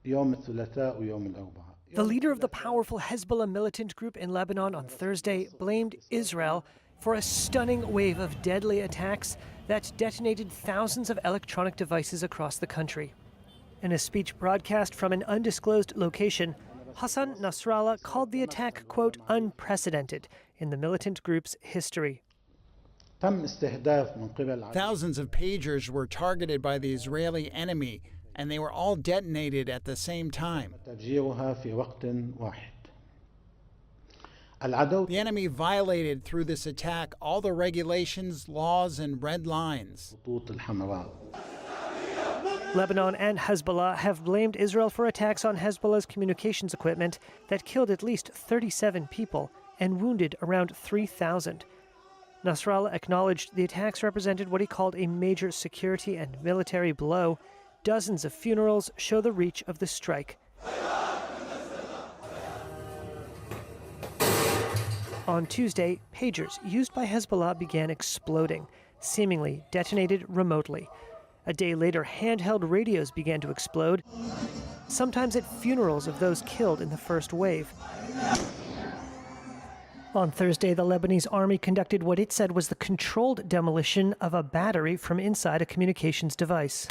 يوم الثلاثاء ويوم الأربعاء. The leader of the powerful Hezbollah militant group in Lebanon on Thursday blamed Israel for a stunning wave of deadly attacks that detonated thousands of electronic devices across the country. In a speech broadcast from an undisclosed location, Hassan Nasrallah called the attack, quote, unprecedented in the militant group's history. Thousands of pagers were targeted by the Israeli enemy, and they were all detonated at the same time. The enemy violated through this attack all the regulations, laws, and red lines. Lebanon and Hezbollah have blamed Israel for attacks on Hezbollah's communications equipment that killed at least 37 people and wounded around 3,000. Nasrallah acknowledged the attacks represented what he called a major security and military blow. Dozens of funerals show the reach of the strike. On Tuesday, pagers used by Hezbollah began exploding, seemingly detonated remotely. A day later, handheld radios began to explode, sometimes at funerals of those killed in the first wave. On Thursday, the Lebanese army conducted what it said was the controlled demolition of a battery from inside a communications device.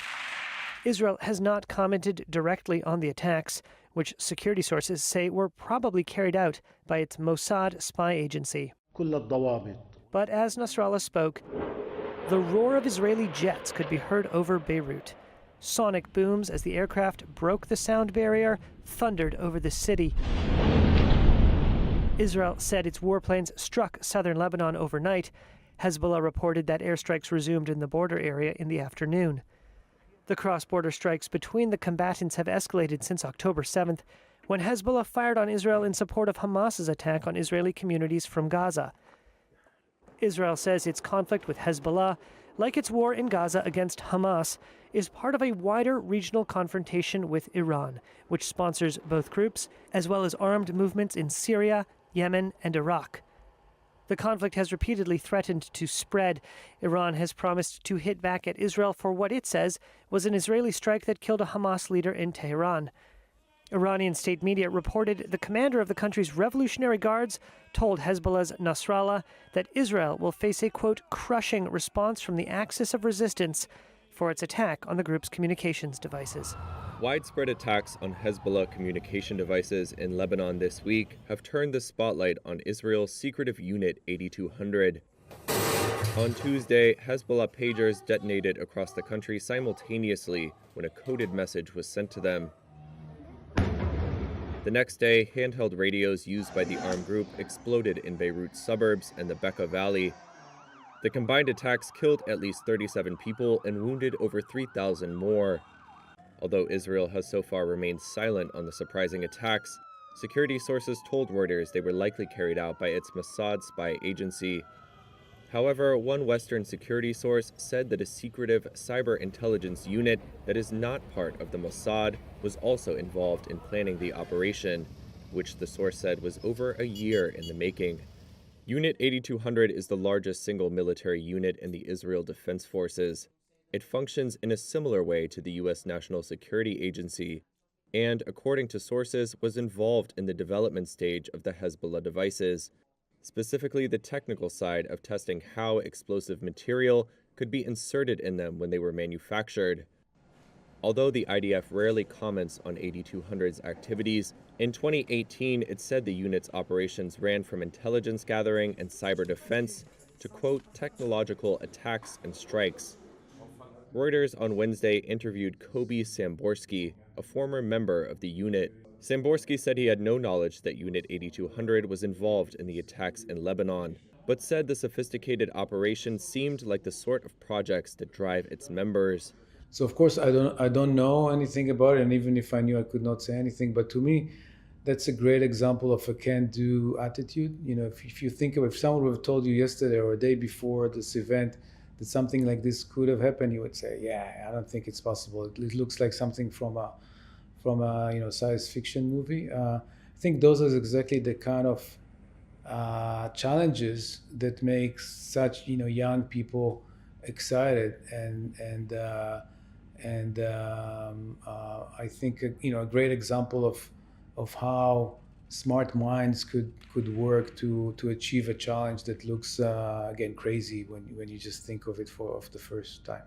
Israel has not commented directly on the attacks, which security sources say were probably carried out by its Mossad spy agency. But as Nasrallah spoke, the roar of Israeli jets could be heard over Beirut. Sonic booms as the aircraft broke the sound barrier thundered over the city. Israel said its warplanes struck southern Lebanon overnight. Hezbollah reported that airstrikes resumed in the border area in the afternoon. The cross-border strikes between the combatants have escalated since October 7th, when Hezbollah fired on Israel in support of Hamas's attack on Israeli communities from Gaza. Israel says its conflict with Hezbollah, like its war in Gaza against Hamas, is part of a wider regional confrontation with Iran, which sponsors both groups, as well as armed movements in Syria, Yemen, and Iraq. The conflict has repeatedly threatened to spread. Iran has promised to hit back at Israel for what it says was an Israeli strike that killed a Hamas leader in Tehran. Iranian state media reported the commander of the country's Revolutionary Guards told Hezbollah's Nasrallah that Israel will face a, quote, crushing response from the axis of resistance for its attack on the group's communications devices. Widespread attacks on Hezbollah communication devices in Lebanon this week have turned the spotlight on Israel's secretive Unit 8200. On Tuesday, Hezbollah pagers detonated across the country simultaneously when a coded message was sent to them. The next day, handheld radios used by the armed group exploded in Beirut's suburbs and the Bekaa Valley. The combined attacks killed at least 37 people and wounded over 3,000 more. Although Israel has so far remained silent on the surprising attacks, security sources told Reuters they were likely carried out by its Mossad spy agency. However, one Western security source said that a secretive cyber intelligence unit that is not part of the Mossad was also involved in planning the operation, which the source said was over a year in the making. Unit 8200 is the largest single military unit in the Israel Defense Forces. It functions in a similar way to the U.S. National Security Agency, and, according to sources, was involved in the development stage of the Hezbollah devices, specifically the technical side of testing how explosive material could be inserted in them when they were manufactured. Although the IDF rarely comments on 8200's activities, in 2018 it said the unit's operations ran from intelligence gathering and cyber defense to, quote, technological attacks and strikes. Reuters on Wednesday interviewed Kobi Samborsky, a former member of the unit. Samborsky said he had no knowledge that Unit 8200 was involved in the attacks in Lebanon, but said the sophisticated operation seemed like the sort of projects that drive its members. So of course I don't know anything about it, and even if I knew, I could not say anything. But to me, that's a great example of a can-do attitude. You know, if you think of, if someone would have told you yesterday or a day before this event that something like this could have happened, you would say, yeah, I don't think it's possible. It looks like something from a science fiction movie. I think those are exactly the kind of challenges that make such young people excited and And I think a great example of how smart minds could work to achieve a challenge that looks again crazy when you just think of it of the first time.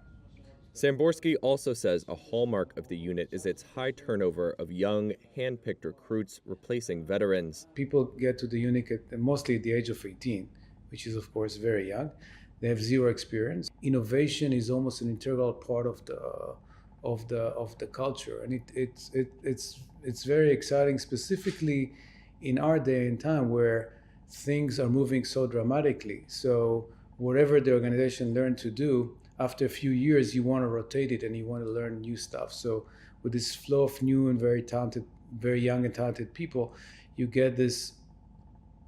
Samborsky also says a hallmark of the unit is its high turnover of young, hand-picked recruits replacing veterans. People get to the unit mostly at the age of 18, which is of course very young. They have zero experience. Innovation is almost an integral part of the culture, and it's very exciting, specifically in our day and time where things are moving so dramatically. So whatever the organization learned to do, after a few years, you want to rotate it and you want to learn new stuff. So with this flow of new and very talented, very young and talented people, you get this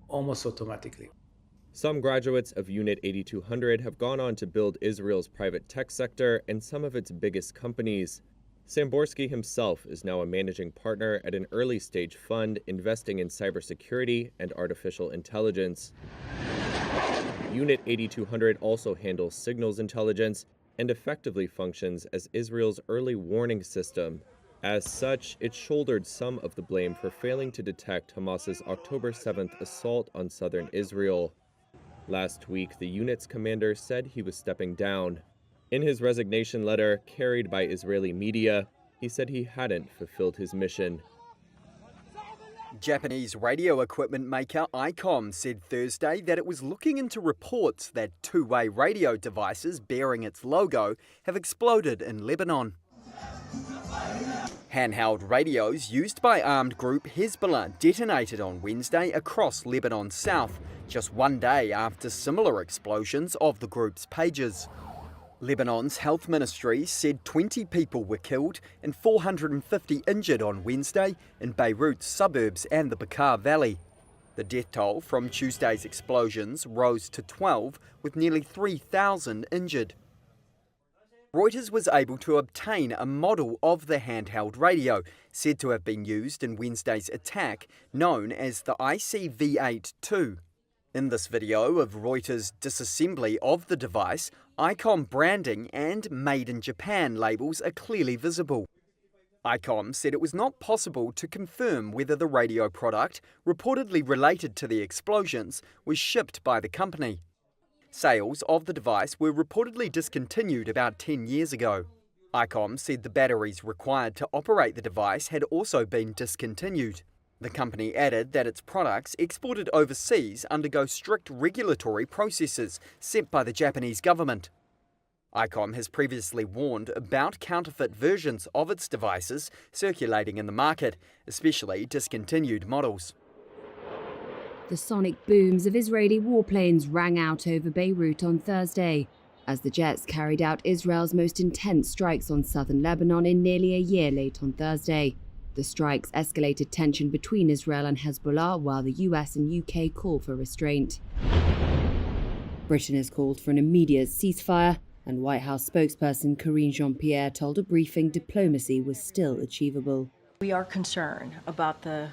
almost automatically. Some graduates of Unit 8200 have gone on to build Israel's private tech sector and some of its biggest companies. Samborsky himself is now a managing partner at an early-stage fund investing in cybersecurity and artificial intelligence. Unit 8200 also handles signals intelligence and effectively functions as Israel's early warning system. As such, it shouldered some of the blame for failing to detect Hamas's October 7th assault on southern Israel. Last week, the unit's commander said he was stepping down. In his resignation letter, carried by Israeli media, he said he hadn't fulfilled his mission. Japanese radio equipment maker ICOM said Thursday that it was looking into reports that two-way radio devices bearing its logo have exploded in Lebanon. Handheld radios used by armed group Hezbollah detonated on Wednesday across Lebanon's south, just one day after similar explosions of the group's pages. Lebanon's health ministry said 20 people were killed and 450 injured on Wednesday in Beirut's suburbs and the Bekaa Valley. The death toll from Tuesday's explosions rose to 12, with nearly 3,000 injured. Reuters was able to obtain a model of the handheld radio, said to have been used in Wednesday's attack, known as the ICV-8-2. In this video of Reuters' disassembly of the device, ICOM branding and Made in Japan labels are clearly visible. ICOM said it was not possible to confirm whether the radio product, reportedly related to the explosions, was shipped by the company. Sales of the device were reportedly discontinued about 10 years ago. ICOM said the batteries required to operate the device had also been discontinued. The company added that its products exported overseas undergo strict regulatory processes set by the Japanese government. ICOM has previously warned about counterfeit versions of its devices circulating in the market, especially discontinued models. The sonic booms of Israeli warplanes rang out over Beirut on Thursday, as the jets carried out Israel's most intense strikes on southern Lebanon in nearly a year late on Thursday. The strikes escalated tension between Israel and Hezbollah, while the US and UK call for restraint. Britain has called for an immediate ceasefire, and White House spokesperson Karine Jean-Pierre told a briefing diplomacy was still achievable. We are concerned about the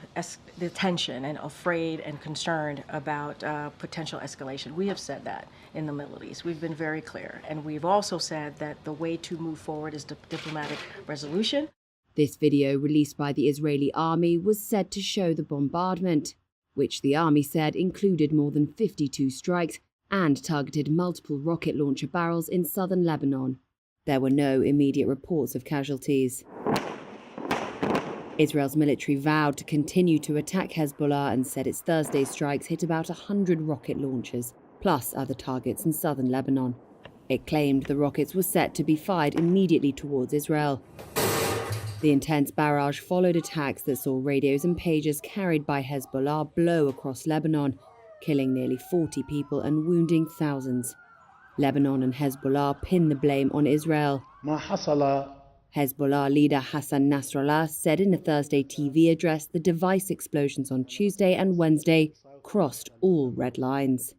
tension and afraid and concerned about potential escalation. We have said that in the Middle East. We've been very clear. And we've also said that the way to move forward is diplomatic resolution. This video, released by the Israeli army, was said to show the bombardment, which the army said included more than 52 strikes and targeted multiple rocket launcher barrels in southern Lebanon. There were no immediate reports of casualties. Israel's military vowed to continue to attack Hezbollah and said its Thursday strikes hit about 100 rocket launchers, plus other targets in southern Lebanon. It claimed the rockets were set to be fired immediately towards Israel. The intense barrage followed attacks that saw radios and pagers carried by Hezbollah blow across Lebanon, killing nearly 40 people and wounding thousands. Lebanon and Hezbollah pin the blame on Israel. Hezbollah leader Hassan Nasrallah said in a Thursday TV address the device explosions on Tuesday and Wednesday crossed all red lines.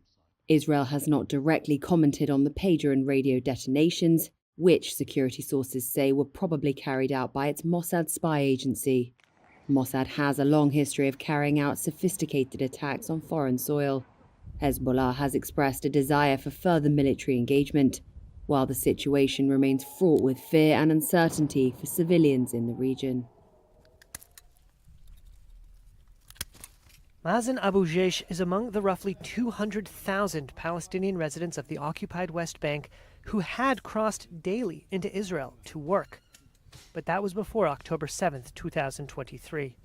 Israel has not directly commented on the pager and radio detonations, which security sources say were probably carried out by its Mossad spy agency. Mossad has a long history of carrying out sophisticated attacks on foreign soil. Hezbollah has expressed a desire for further military engagement. while the situation remains fraught with fear and uncertainty for civilians in the region. Mazen Abu Jaish is among the roughly 200,000 Palestinian residents of the occupied West Bank who had crossed daily into Israel to work. But that was before October 7, 2023.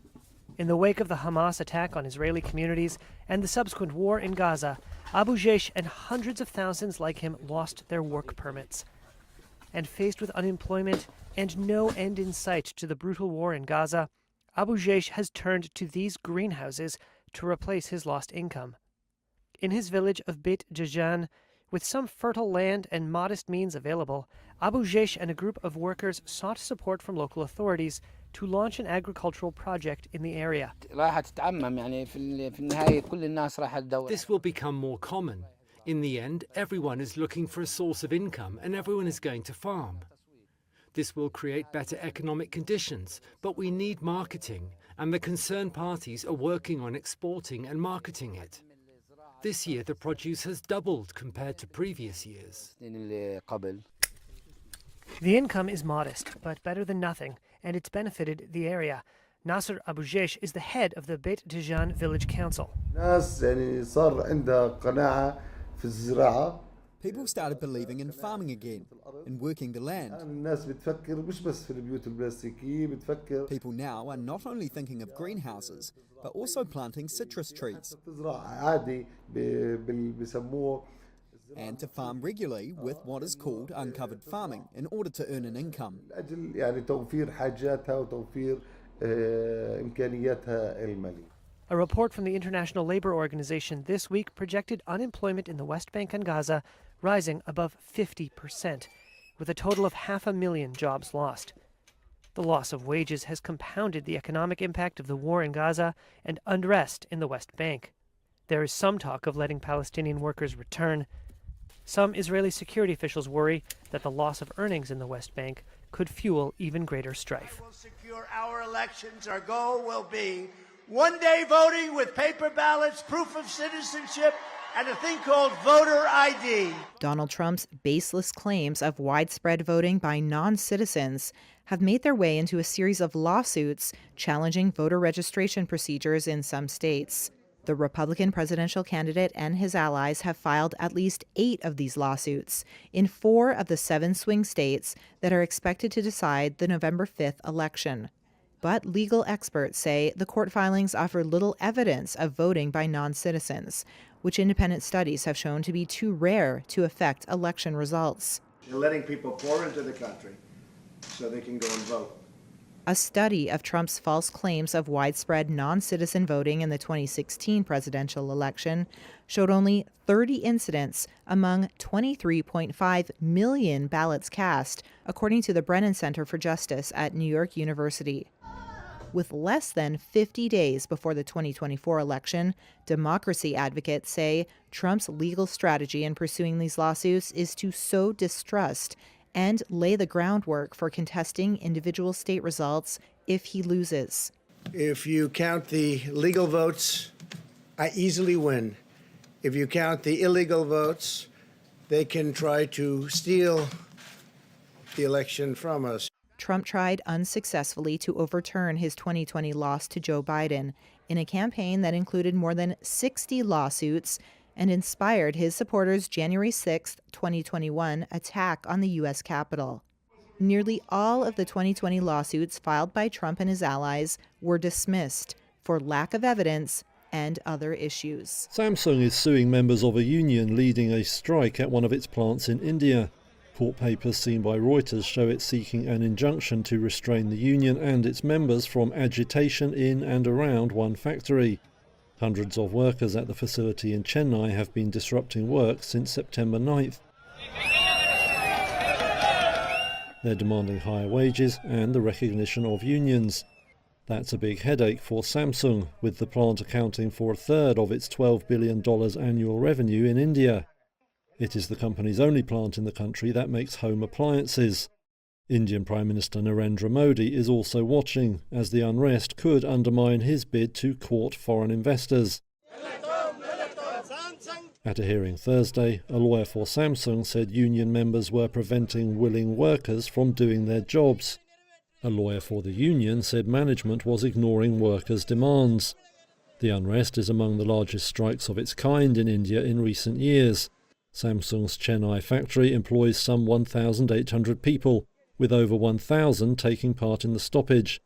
In the wake of the Hamas attack on Israeli communities and the subsequent war in Gaza, Abu Jaish and hundreds of thousands like him lost their work permits. And faced with unemployment and no end in sight to the brutal war in Gaza, Abu Jaish has turned to these greenhouses to replace his lost income. In his village of Beit Jajan, with some fertile land and modest means available, Abu Jaish and a group of workers sought support from local authorities to launch an agricultural project in the area. This will become more common. In the end, everyone is looking for a source of income and everyone is going to farm. This will create better economic conditions, but we need marketing, and the concerned parties are working on exporting and marketing it. This year, the produce has doubled compared to previous years. The income is modest, but better than nothing, and it's benefited the area. Nasser Abu Jaish is the head of the Beit Jajan Village Council. People started believing in farming again, in working the land. People now are not only thinking of greenhouses, but also planting citrus trees. And to farm regularly with what is called uncovered farming in order to earn an income. A report from the International Labour Organization this week projected unemployment in the West Bank and Gaza rising above 50%, with a total of 500,000 jobs lost. The loss of wages has compounded the economic impact of the war in Gaza and unrest in the West Bank. There is some talk of letting Palestinian workers return. Some Israeli security officials worry that the loss of earnings in the West Bank could fuel even greater strife. We'll secure our elections. Our goal will be one-day voting with paper ballots, proof of citizenship, and a thing called voter ID. Donald Trump's baseless claims of widespread voting by non-citizens have made their way into a series of lawsuits challenging voter registration procedures in some states. The Republican presidential candidate and his allies have filed at least 8 of these lawsuits in 4 of the 7 swing states that are expected to decide the November 5th election. But legal experts say the court filings offer little evidence of voting by non-citizens, which independent studies have shown to be too rare to affect election results. You're letting people pour into the country so they can go and vote. A study of Trump's false claims of widespread non-citizen voting in the 2016 presidential election showed only 30 incidents among 23.5 million ballots cast, according to the Brennan Center for Justice at New York University. With less than 50 days before the 2024 election, democracy advocates say Trump's legal strategy in pursuing these lawsuits is to sow distrust and lay the groundwork for contesting individual state results if he loses. If you count the legal votes, I easily win. If you count the illegal votes, they can try to steal the election from us. Trump tried unsuccessfully to overturn his 2020 loss to Joe Biden in a campaign that included more than 60 lawsuits and inspired his supporters' January 6, 2021 attack on the U.S. Capitol. Nearly all of the 2020 lawsuits filed by Trump and his allies were dismissed for lack of evidence and other issues. Samsung is suing members of a union leading a strike at one of its plants in India. Court papers seen by Reuters show it seeking an injunction to restrain the union and its members from agitation in and around one factory. Hundreds of workers at the facility in Chennai have been disrupting work since September 9th. They're demanding higher wages and the recognition of unions. That's a big headache for Samsung, with the plant accounting for a third of its $12 billion annual revenue in India. It is the company's only plant in the country that makes home appliances. Indian Prime Minister Narendra Modi is also watching, as the unrest could undermine his bid to court foreign investors. At a hearing Thursday, a lawyer for Samsung said union members were preventing willing workers from doing their jobs. A lawyer for the union said management was ignoring workers' demands. The unrest is among the largest strikes of its kind in India in recent years. Samsung's Chennai factory employs some 1,800 people, with over 1,000 taking part in the stoppage.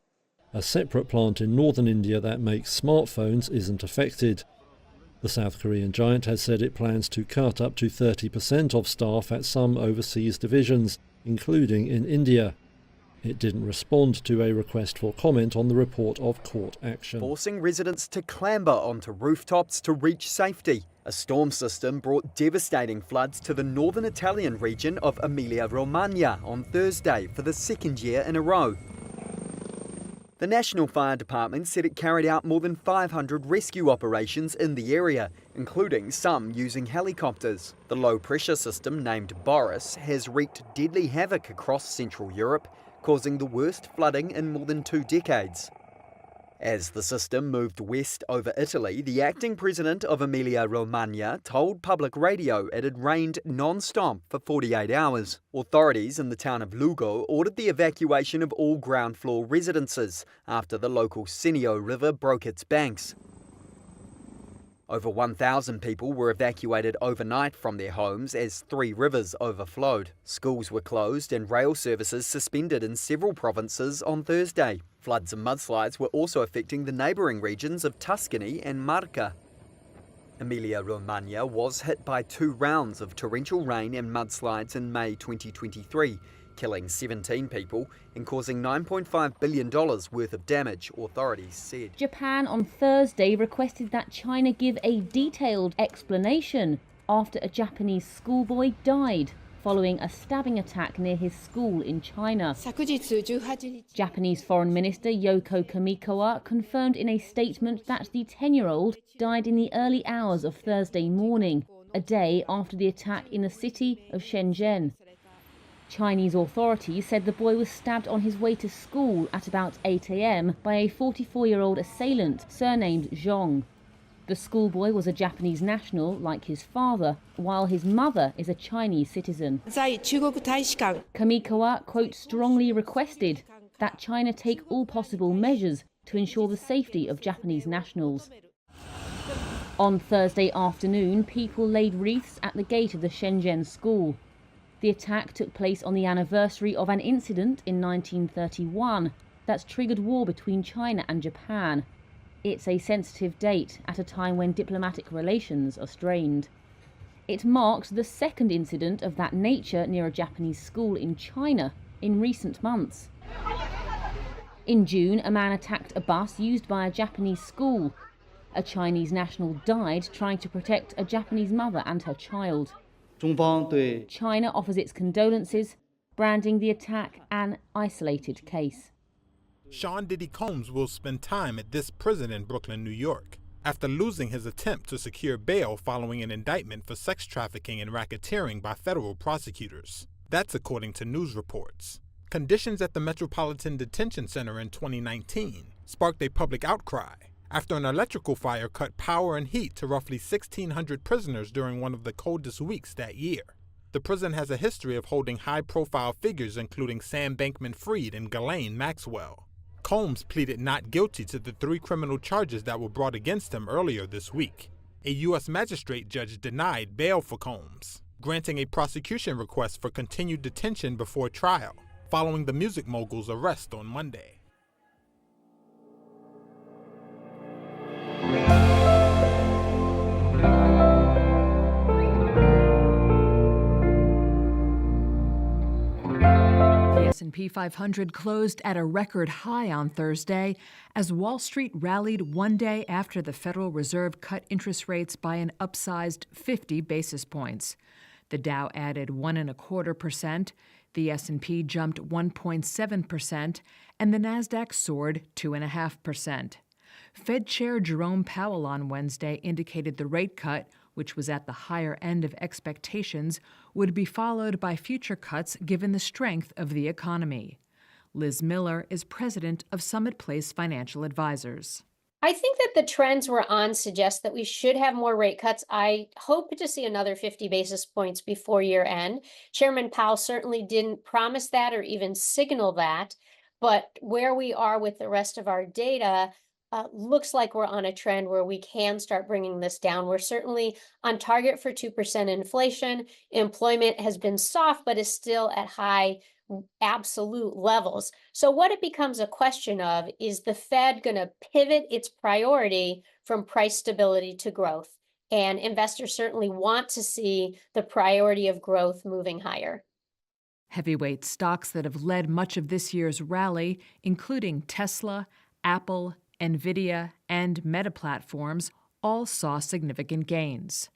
A separate plant in northern India that makes smartphones isn't affected. The South Korean giant has said it plans to cut up to 30% of staff at some overseas divisions, including in India. It didn't respond to a request for comment on the report of court action. Forcing residents to clamber onto rooftops to reach safety. A storm system brought devastating floods to the northern Italian region of Emilia-Romagna on Thursday for the second year in a row. The National Fire Department said it carried out more than 500 rescue operations in the area, including some using helicopters. The low-pressure system, named Boris, has wreaked deadly havoc across Central Europe, causing the worst flooding in more than 2 decades. As the system moved west over Italy, the acting president of Emilia-Romagna told public radio it had rained non-stop for 48 hours. Authorities in the town of Lugo ordered the evacuation of all ground floor residences after the local Senio River broke its banks. Over 1,000 people were evacuated overnight from their homes as 3 rivers overflowed. Schools were closed and rail services suspended in several provinces on Thursday. Floods and mudslides were also affecting the neighbouring regions of Tuscany and Marca. Emilia-Romagna was hit by 2 rounds of torrential rain and mudslides in May 2023, killing 17 people and causing $9.5 billion worth of damage, authorities said. Japan on Thursday requested that China give a detailed explanation after a Japanese schoolboy died following a stabbing attack near his school in China. Japanese Foreign Minister Yoko Kamikawa confirmed in a statement that the 10-year-old died in the early hours of Thursday morning, a day after the attack in the city of Shenzhen. Chinese authorities said the boy was stabbed on his way to school at about 8 a.m. by a 44-year-old assailant surnamed Zhong. The schoolboy was a Japanese national like his father, while his mother is a Chinese citizen. Kamikawa, quote, strongly requested that China take all possible measures to ensure the safety of Japanese nationals. On Thursday afternoon, people laid wreaths at the gate of the Shenzhen school. The attack took place on the anniversary of an incident in 1931 that triggered war between China and Japan. It's a sensitive date at a time when diplomatic relations are strained. It marks the second incident of that nature near a Japanese school in China in recent months. In June, a man attacked a bus used by a Japanese school. A Chinese national died trying to protect a Japanese mother and her child. China offers its condolences, branding the attack an isolated case. Sean Diddy Combs will spend time at this prison in Brooklyn, New York, after losing his attempt to secure bail following an indictment for sex trafficking and racketeering by federal prosecutors. That's according to news reports. Conditions at the Metropolitan Detention Center in 2019 sparked a public outcry after an electrical fire cut power and heat to roughly 1,600 prisoners during one of the coldest weeks that year. The prison has a history of holding high-profile figures including Sam Bankman-Fried and Ghislaine Maxwell. Combs pleaded not guilty to the 3 criminal charges that were brought against him earlier this week. A U.S. magistrate judge denied bail for Combs, granting a prosecution request for continued detention before trial, following the music mogul's arrest on Monday. The S&P 500 closed at a record high on Thursday as Wall Street rallied one day after the Federal Reserve cut interest rates by an upsized 50 basis points. The Dow added 1.25%, the S&P jumped 1.7%, and the Nasdaq soared 2.5%. Fed Chair Jerome Powell on Wednesday indicated the rate cut, which was at the higher end of expectations, would be followed by future cuts given the strength of the economy. Liz Miller is president of Summit Place Financial Advisors. I think that the trends we're on suggest that we should have more rate cuts. I hope to see another 50 basis points before year end. Chairman Powell certainly didn't promise that or even signal that, but where we are with the rest of our data looks like we're on a trend where we can start bringing this down. We're certainly on target for 2% inflation. Employment has been soft, but is still at high absolute levels. So what it becomes a question of is the Fed going to pivot its priority from price stability to growth? And investors certainly want to see the priority of growth moving higher. Heavyweight stocks that have led much of this year's rally, including Tesla, Apple, Nvidia, and Meta Platforms, all saw significant gains.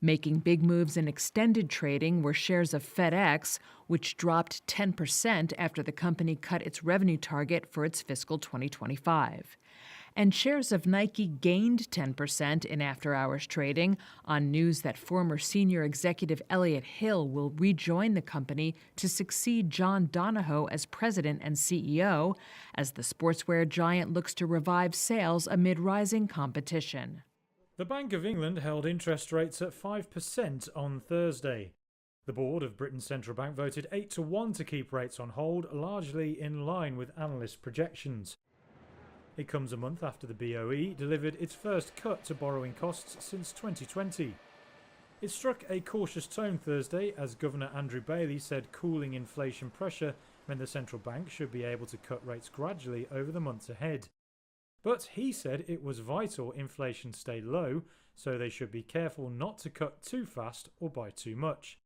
Making big moves in extended trading were shares of FedEx, which dropped 10% after the company cut its revenue target for its fiscal 2025. And shares of Nike gained 10% in after-hours trading on news that former senior executive Elliott Hill will rejoin the company to succeed John Donahoe as president and CEO, as the sportswear giant looks to revive sales amid rising competition. The Bank of England held interest rates at 5% on Thursday. The board of Britain's central bank voted 8-1 to keep rates on hold, largely in line with analyst projections. It comes a month after the BOE delivered its first cut to borrowing costs since 2020. It struck a cautious tone Thursday as Governor Andrew Bailey said cooling inflation pressure meant the central bank should be able to cut rates gradually over the months ahead. But he said it was vital inflation stay low, so they should be careful not to cut too fast or by too much.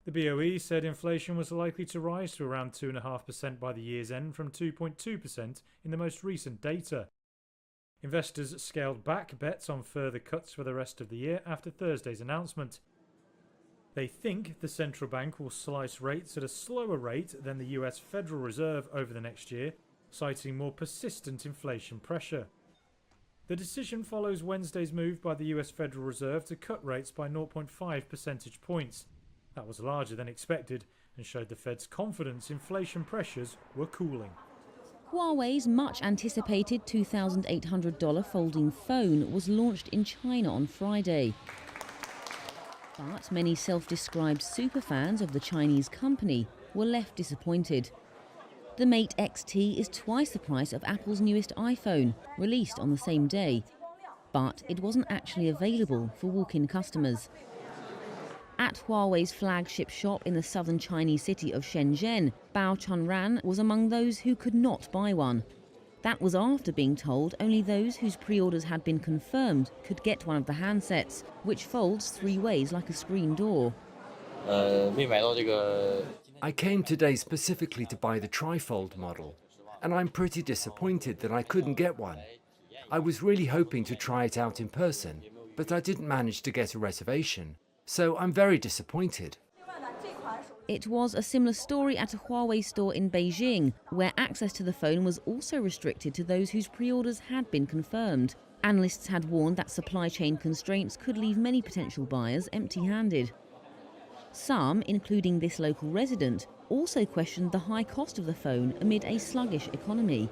The BOE said inflation was likely to rise to around 2.5% by the year's end from 2.2% in the most recent data. Investors scaled back bets on further cuts for the rest of the year after Thursday's announcement. They think the central bank will slice rates at a slower rate than the US Federal Reserve over the next year, citing more persistent inflation pressure. The decision follows Wednesday's move by the US Federal Reserve to cut rates by 0.5 percentage points. That was larger than expected and showed the Fed's confidence inflation pressures were cooling. Huawei's much anticipated $2,800 folding phone was launched in China on Friday. But many self-described superfans of the Chinese company were left disappointed. The Mate XT is twice the price of Apple's newest iPhone, released on the same day. But it wasn't actually available for walk-in customers. At Huawei's flagship shop in the southern Chinese city of Shenzhen, Bao Chunran was among those who could not buy one. That was after being told only those whose pre-orders had been confirmed could get one of the handsets, which folds 3 ways like a screen door. I came today specifically to buy the trifold model, and I'm pretty disappointed that I couldn't get one. I was really hoping to try it out in person, but I didn't manage to get a reservation, so I'm very disappointed. It was a similar story at a Huawei store in Beijing, where access to the phone was also restricted to those whose pre-orders had been confirmed. Analysts had warned that supply chain constraints could leave many potential buyers empty-handed. Some, including this local resident, also questioned the high cost of the phone amid a sluggish economy.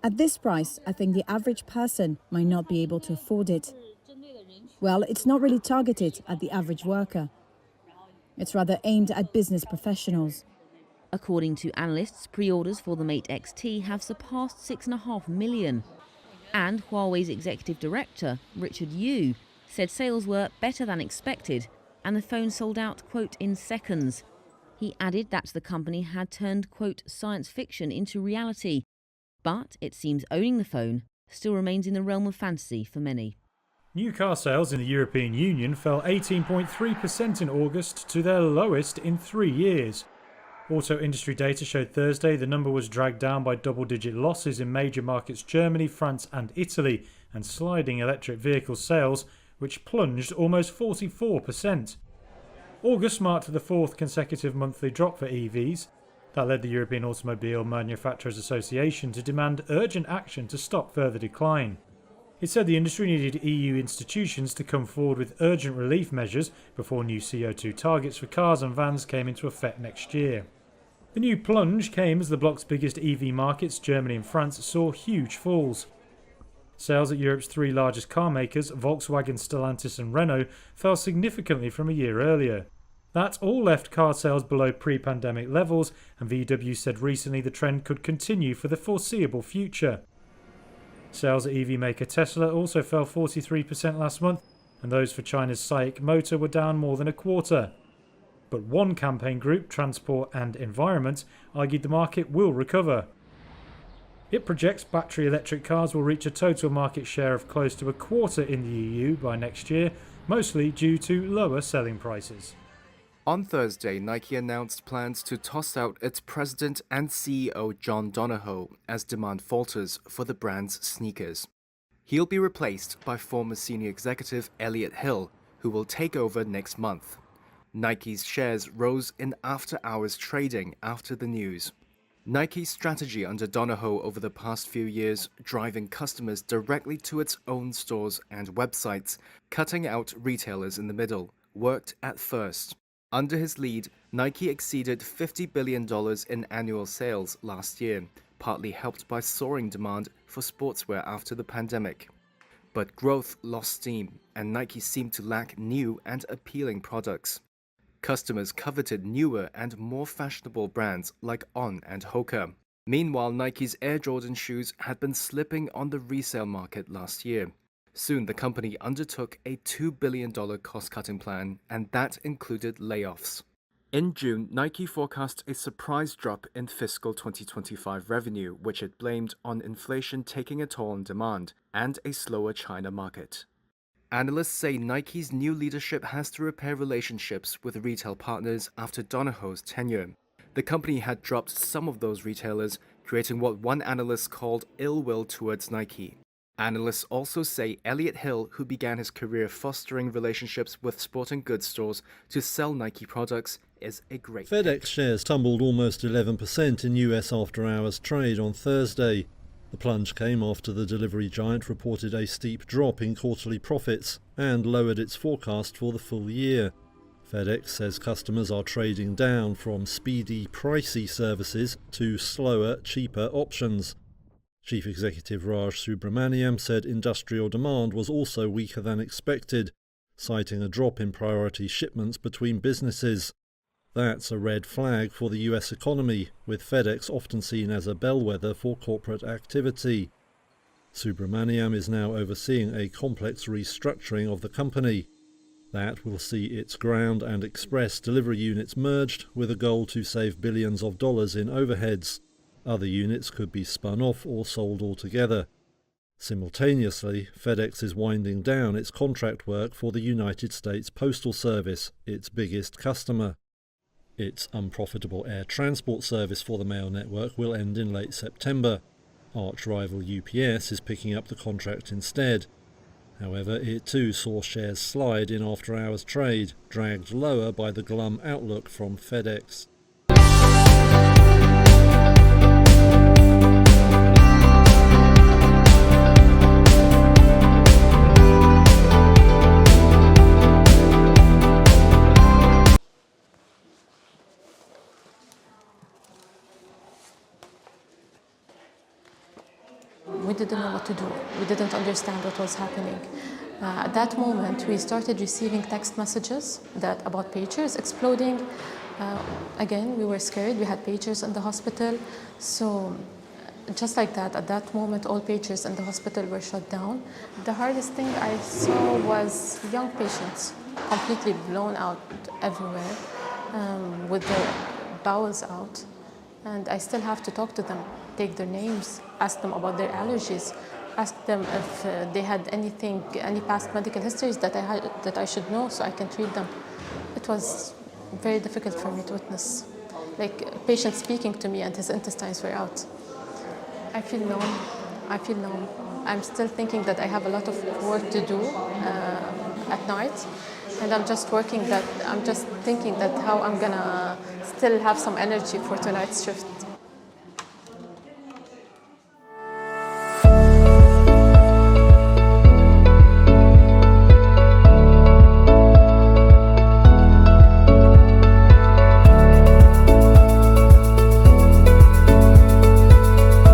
At this price, I think the average person might not be able to afford it. Well, it's not really targeted at the average worker. It's rather aimed at business professionals. According to analysts, pre-orders for the Mate XT have surpassed 6.5 million. And Huawei's executive director, Richard Yu, said sales were better than expected and the phone sold out, quote, in seconds. He added that the company had turned, quote, science fiction into reality. But it seems owning the phone still remains in the realm of fantasy for many. New car sales in the European Union fell 18.3% in August to their lowest in 3 years. Auto industry data showed Thursday the number was dragged down by double-digit losses in major markets Germany, France and Italy, and sliding electric vehicle sales, which plunged almost 44%. August marked the 4th consecutive monthly drop for EVs. That led the European Automobile Manufacturers Association to demand urgent action to stop further decline. It said the industry needed EU institutions to come forward with urgent relief measures before new CO2 targets for cars and vans came into effect next year. The new plunge came as the bloc's biggest EV markets, Germany and France, saw huge falls. Sales at Europe's three largest car makers, Volkswagen, Stellantis and Renault, fell significantly from a year earlier. That all left car sales below pre-pandemic levels, and VW said recently the trend could continue for the foreseeable future. Sales at EV maker Tesla also fell 43% last month, and those for China's SAIC Motor were down more than a quarter. But one campaign group, Transport and Environment, argued the market will recover. It projects battery electric cars will reach a total market share of close to a quarter in the EU by next year, mostly due to lower selling prices. On Thursday, Nike announced plans to toss out its president and CEO John Donahoe as demand falters for the brand's sneakers. He'll be replaced by former senior executive Elliott Hill, who will take over next month. Nike's shares rose in after-hours trading after the news. Nike's strategy under Donahoe over the past few years, driving customers directly to its own stores and websites, cutting out retailers in the middle, worked at first. Under his lead, Nike exceeded $50 billion in annual sales last year, partly helped by soaring demand for sportswear after the pandemic. But growth lost steam, and Nike seemed to lack new and appealing products. Customers coveted newer and more fashionable brands like On and Hoka. Meanwhile, Nike's Air Jordan shoes had been slipping on the resale market last year. Soon, the company undertook a $2 billion cost-cutting plan, and that included layoffs. In June, Nike forecast a surprise drop in fiscal 2025 revenue, which it blamed on inflation taking a toll on demand and a slower China market. Analysts say Nike's new leadership has to repair relationships with retail partners after Donahoe's tenure. The company had dropped some of those retailers, creating what one analyst called ill will towards Nike. Analysts also say Elliott Hill, who began his career fostering relationships with sporting goods stores to sell Nike products, is a great FedEx shares tumbled almost 11% in US after-hours trade on Thursday. The plunge came after the delivery giant reported a steep drop in quarterly profits and lowered its forecast for the full year. FedEx says customers are trading down from speedy, pricey services to slower, cheaper options. Chief Executive Raj Subramaniam said industrial demand was also weaker than expected, citing a drop in priority shipments between businesses. That's a red flag for the US economy, with FedEx often seen as a bellwether for corporate activity. Subramaniam is now overseeing a complex restructuring of the company. That will see its ground and express delivery units merged with a goal to save billions of dollars in overheads. Other units could be spun off or sold altogether. Simultaneously, FedEx is winding down its contract work for the United States Postal Service, its biggest customer. Its unprofitable air transport service for the mail network will end in late September. Arch-rival UPS is picking up the contract instead. However, it too saw shares slide in after-hours trade, dragged lower by the glum outlook from FedEx. We didn't know what to do. We didn't understand what was happening. At that moment, we started receiving text messages about pagers exploding. Again, we were scared. We had pagers in the hospital. So just like that, at that moment, all pagers in the hospital were shut down. The hardest thing I saw was young patients completely blown out everywhere with their bowels out. And I still have to talk to them, take their names, ask them about their allergies, ask them if they had any past medical histories that I should know so I can treat them. It was very difficult for me to witness, like a patient speaking to me and his intestines were out. I feel numb. I'm still thinking that I have a lot of work to do at night, and I'm just thinking that how I'm gonna still have some energy for tonight's shift.